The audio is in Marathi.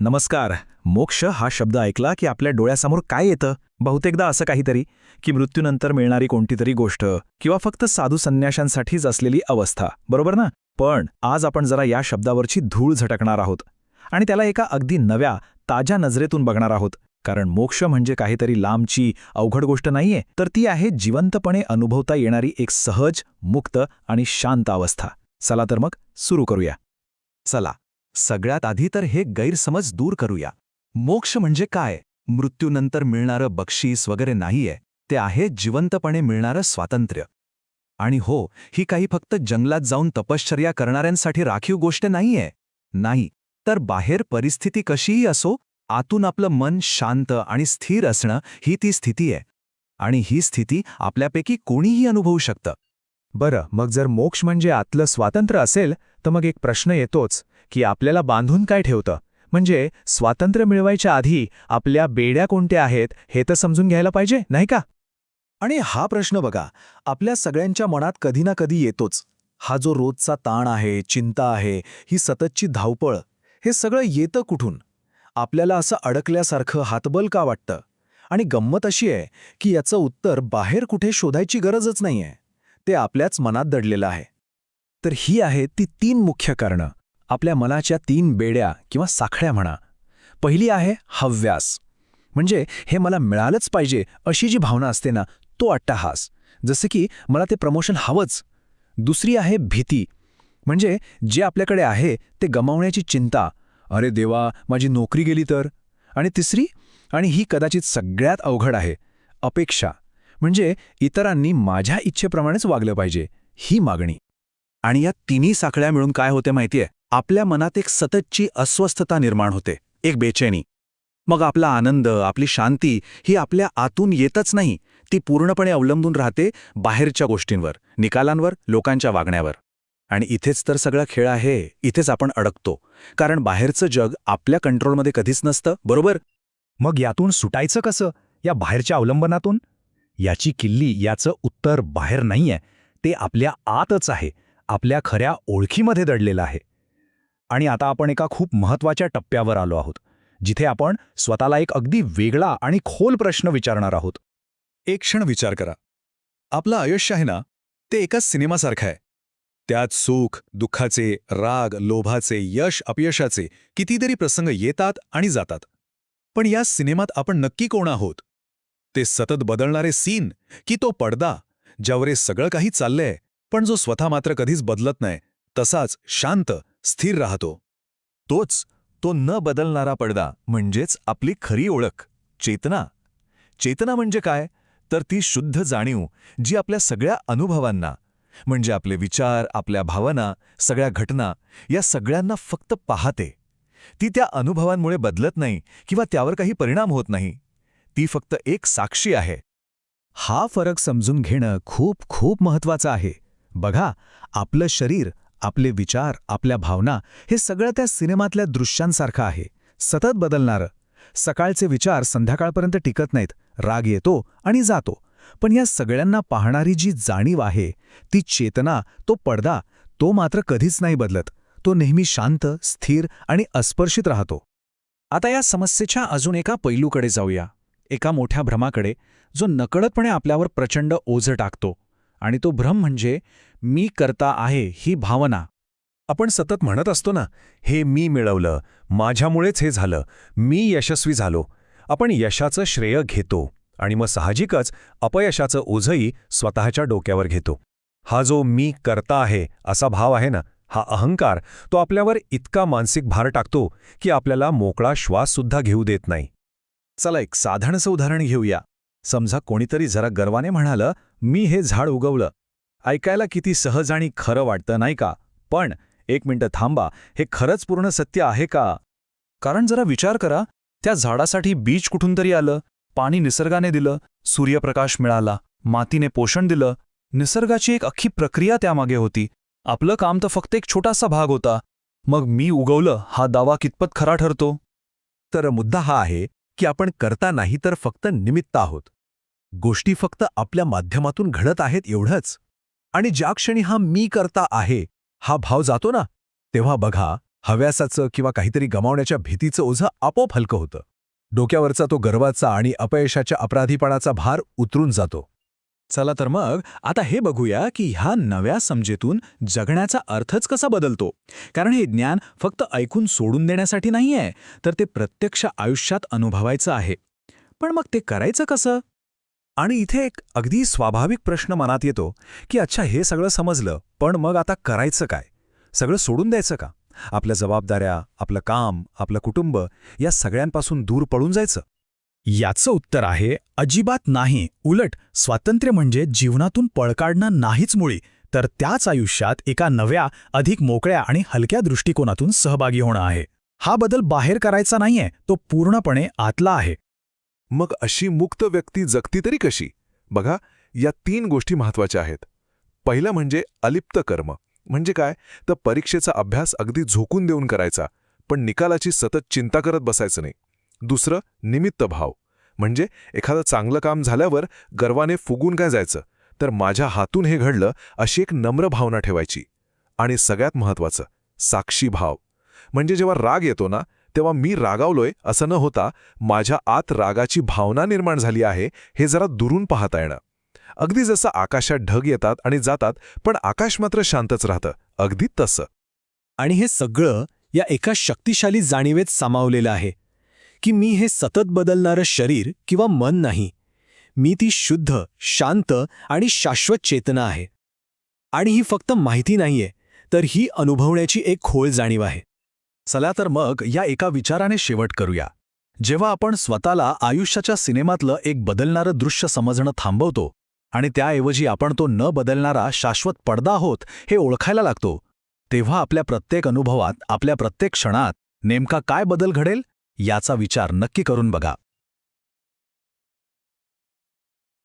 नमस्कार. मोक्ष हा शब्द ऐकला की आपल्या डोळ्यासमोर काय येतं? बहुतेकदा असं काहीतरी की मृत्यूनंतर मिळणारी कोणतीतरी गोष्ट किंवा फक्त साधू संन्याशांसाठीच असलेली अवस्था, बरोबर ना? पण आज आपण जरा या शब्दावरची धूळ झटकणार आहोत आणि त्याला एका अगदी नव्या, ताज्या नजरेतून बघणार आहोत. कारण मोक्ष म्हणजे काहीतरी लांबची, अवघड गोष्ट नाहीये, तर ती आहे जिवंतपणे अनुभवता येणारी एक सहज, मुक्त आणि शांत अवस्था. चला तर मग सुरू करूया. चला, सगळ्यात आधी तर हे गैरसमज दूर करूया. मोक्ष म्हणजे काय? मृत्यूनंतर मिळणारं बक्षीस वगैरे नाहीये. ते आहे जिवंतपणे मिळणारं स्वातंत्र्य. आणि हो, ही काही फक्त जंगलात जाऊन तपश्चर्या करणाऱ्यांसाठी राखीव गोष्ट नाहीये. नाही, तर बाहेर परिस्थिती कशीही असो, आतून आपलं मन शांत आणि स्थिर असणं ही ती स्थिती आहे. आणि ही स्थिती आपल्यापैकी कोणीही अनुभवू शकतं. बरं, मग जर मोक्ष म्हणजे आतलं स्वातंत्र्य असेल, तर मग एक प्रश्न येतोच की आपल्याला बांधून काय ठेवतं? म्हणजे स्वातंत्र्य मिळवायच्या आधी आपल्या बेड्या कोणत्या आहेत हे तर समजून घ्यायला पाहिजे, नाही का? आणि हा प्रश्न बघा, आपल्या सगळ्यांच्या मनात कधी ना कधी येतोच. हा जो रोजचा ताण आहे, चिंता आहे, ही सततची धावपळ, हे सगळं येतं कुठून? आपल्याला असं अडकल्यासारखं हातबल का वाटतं? आणि गंमत अशी आहे की याचं उत्तर बाहेर कुठे शोधायची गरजच नाहीये. ते आपल्याच मनात दडलेलं आहे. तर ही आहेत ती 3 मुख्य कारणं, आपल्या मनाच्या 3 बेड्या किंवा साखळ्या म्हणा. पहिली आहे हव्यास, म्हणजे हे मला मिळालंच पाहिजे अशी जी भावना असते ना, तो अट्टाहास, जसं की मला ते प्रमोशन हवंच. दुसरी आहे भीती, म्हणजे जे आपल्याकडे आहे ते गमावण्याची चिंता, अरे देवा माझी नोकरी गेली तर. आणि तिसरी, आणि ही कदाचित सगळ्यात अवघड आहे, अपेक्षा, म्हणजे इतरांनी माझ्या इच्छेप्रमाणेच वागलं पाहिजे, ही मागणी. आणि या तिन्ही साखळ्या मिळून काय होते माहितीये? आपल्या मनात एक सततची अस्वस्थता निर्माण होते, एक बेचैनी. मग आपला आनंद, आपली शांती ही आपल्या आतून येतच नाही, ती पूर्णपणे अवलंबून राहते बाहेरच्या गोष्टींवर, निकालांवर, लोकांच्या वागण्यावर. आणि इथेच तर सगळा खेळ आहे, इथेच आपण अडकतो. कारण बाहेरचं जग आपल्या कंट्रोलमध्ये कधीच नसतं, बरोबर? मग यातून सुटायचं कसं, या बाहेरच्या अवलंबनातून? याची किल्ली, याचं उत्तर बाहेर नाहीये, ते आपल्या आतच आहे, आपल्या खऱ्या ओळखीमध्ये दडलेलं आहे. आणि आता आपण एका खूप महत्त्वाच्या टप्प्यावर आलो आहोत, जिथे आपण स्वतःला एक अगदी वेगळा आणि खोल प्रश्न विचारणार आहोत. एक क्षण विचार करा. आपलं आयुष्य आहे ना, ते एका सिनेमासारखं आहे. त्यात सुख, दुःखाचे, राग, लोभाचे, यश, अपयशाचे कितीतरी प्रसंग येतात आणि जातात. पण या सिनेमात आपण नक्की कोण आहोत? ते सतत बदलणारे सीन, की तो पडदा ज्यावर हे सगळं काही चाललंय, पण जो स्वतः मात्र कधीच बदलत नाही, तसाच शांत, स्थिर राहतो? तोच, तो न बदलणारा पडदा म्हणजेच आपली खरी ओळख, चेतना. चेतना म्हणजे काय? तर ती शुद्ध जाणीव जी आपल्या सगळ्या अनुभवांना, म्हणजे आपले विचार, आपल्या भावना, सगळ्या घटना, या सगळ्यांना फक्त पाहते. ती त्या अनुभवांमुळे बदलत नाही किंवा त्यावर काही परिणाम होत नाही. ती फक्त एक साक्षी आहे. हा फरक समजून घेणं खूप खूप महत्त्वाचं आहे. बघा, आपलं शरीर, आपले विचार, आपल्या भावना, हे सगळं त्या सिनेमातल्या दृश्यांसारखं आहे, सतत बदलणारं. सकाळचे विचार संध्याकाळपर्यंत टिकत नाहीत, राग येतो आणि जातो. पण या सगळ्यांना पाहणारी जी जाणीव आहे, ती चेतना, तो पडदा, तो मात्र कधीच नाही बदलत. तो नेहमी शांत, स्थिर आणि अस्पर्शित राहतो. आता या समस्येच्या अजून एका पैलूकडे जाऊया, एका मोठ्या भ्रमाकडे, जो नकळतपणे आपल्यावर प्रचंड ओझं टाकतो. आणि तो भ्रम म्हणजे मी करता आहे ही भावना. आपण सतत म्हणत असतो ना, हे मी मिळवलं, माझ्यामुळेच हे झालं, मी यशस्वी झालो. आपण यशाचं श्रेय घेतो आणि मग साहजिकच अपयशाचं ओझंही स्वतःच्या डोक्यावर घेतो. हा जो मी करता आहे असा भाव आहे ना, हा अहंकार, तो आपल्यावर इतका मानसिक भार टाकतो की आपल्याला मोकळा श्वाससुद्धा घेऊ देत नाही. चला एक साधारणसं उदाहरण घेऊया. समजा कोणीतरी जरा गर्वाने म्हणालं, मी हे झाड उगवलं. ऐकायला किती सहज आणि खरं वाटतं, नाही का? पण एक मिनिटं थांबा, हे खरंच पूर्ण सत्य आहे का? कारण जरा विचार करा, त्या झाडासाठी बीज कुठून तरी आलं, पाणी निसर्गाने दिलं, सूर्यप्रकाश मिळाला, मातीने पोषण दिलं. निसर्गाची एक अख्खी प्रक्रिया त्यामागे होती. आपलं काम तर फक्त एक छोटासा भाग होता. मग मी उगवलं हा दावा कितपत खरा ठरतो? तर मुद्दा हा आहे की आपण करता नाही तर फक्त निमित्त आहोत. गोष्टी फक्त आपल्या माध्यमातून घडत आहेत एवढंच. आणि ज्या क्षणी हा मी करता आहे हा भाव जातो ना, तेव्हा बघा, हव्यासाचं किंवा काहीतरी गमावण्याच्या भीतीचं ओझं आपोआप हलकं होतं. डोक्यावरचा तो गर्वाचा आणि अपयशाच्या अपराधीपणाचा भार उतरून जातो. चला तर मग आता हे बघूया की ह्या नव्या समजेतून जगण्याचा अर्थच कसा बदलतो. कारण हे ज्ञान फक्त ऐकून सोडून देण्यासाठी नाहीये, तर ते प्रत्यक्ष आयुष्यात अनुभवायचं आहे. पण मग ते करायचं कसं? आणि इथे एक अगदी स्वाभाविक प्रश्न मनात येतो की अच्छा हे सगळं समजलं, पण मग आता करायचं काय? सगळं सोडून द्यायचं का? आपल्या जबाबदाऱ्या, आपलं काम, आपलं कुटुंब या सगळ्यांपासून दूर पळून जायचं? याचं उत्तर आहे अजिबात नाही. उलट स्वातंत्र्य म्हणजे जीवनातून पळ काढणं नाहीच मुळी, तर त्याच आयुष्यात एका नव्या, अधिक मोकळ्या आणि हलक्या दृष्टिकोनातून सहभागी होणं आहे. हा बदल बाहेर करायचा नाहीये, तो पूर्णपणे आतला आहे. मग अशी मुक्त व्यक्ती जगती तरी कशी? बघा, या 3 गोष्टी महत्वाच्या आहेत. पहिलं म्हणजे अलिप्त कर्म. म्हणजे काय? तर परीक्षेचा अभ्यास अगदी झोकून देऊन करायचा, पण निकालाची सतत चिंता करत बसायचं नाही. दुसरं निमित्त भाव. म्हणजे एखादं चांगलं काम झाल्यावर गर्वाने फुगून काय जायचं, तर माझ्या हातून हे घडलं अशी एक नम्र भावना ठेवायची. आणि सगळ्यात महत्वाचं साक्षी भाव. म्हणजे जेव्हा राग येतो ना, तेव्हा मी रागावलोय असं न होता माझ्या आत रागाची भावना निर्माण झाली आहे हे जरा दुरून पाहता येणं. अगदी जसं आकाशात ढग येतात आणि जातात, पण आकाश मात्र शांतच राहतं, अगदी तसं. आणि हे सगळं या एका शक्तिशाली जाणीवेत सामावलेलं आहे की मी हे सतत बदलणारं शरीर किंवा मन नाही. मी ती शुद्ध, शांत आणि शाश्वत चेतना आहे. आणि ही फक्त माहिती नाहीये, तर ही अनुभवण्याची एक खोल जाणीव आहे. चला तर मग या एका विचाराने शेवट करूया. जेव्हा आपण स्वतःला आयुष्याच्या सिनेमातलं एक बदलणारं दृश्य समजणं थांबवतो आणि त्याऐवजी आपण तो न बदलणारा शाश्वत पडदा आहोत हे ओळखायला लागतो, तेव्हा आपल्या प्रत्येक अनुभवात, आपल्या प्रत्येक क्षणात नेमका काय बदल घडेल याचा विचार नक्की करून बघा.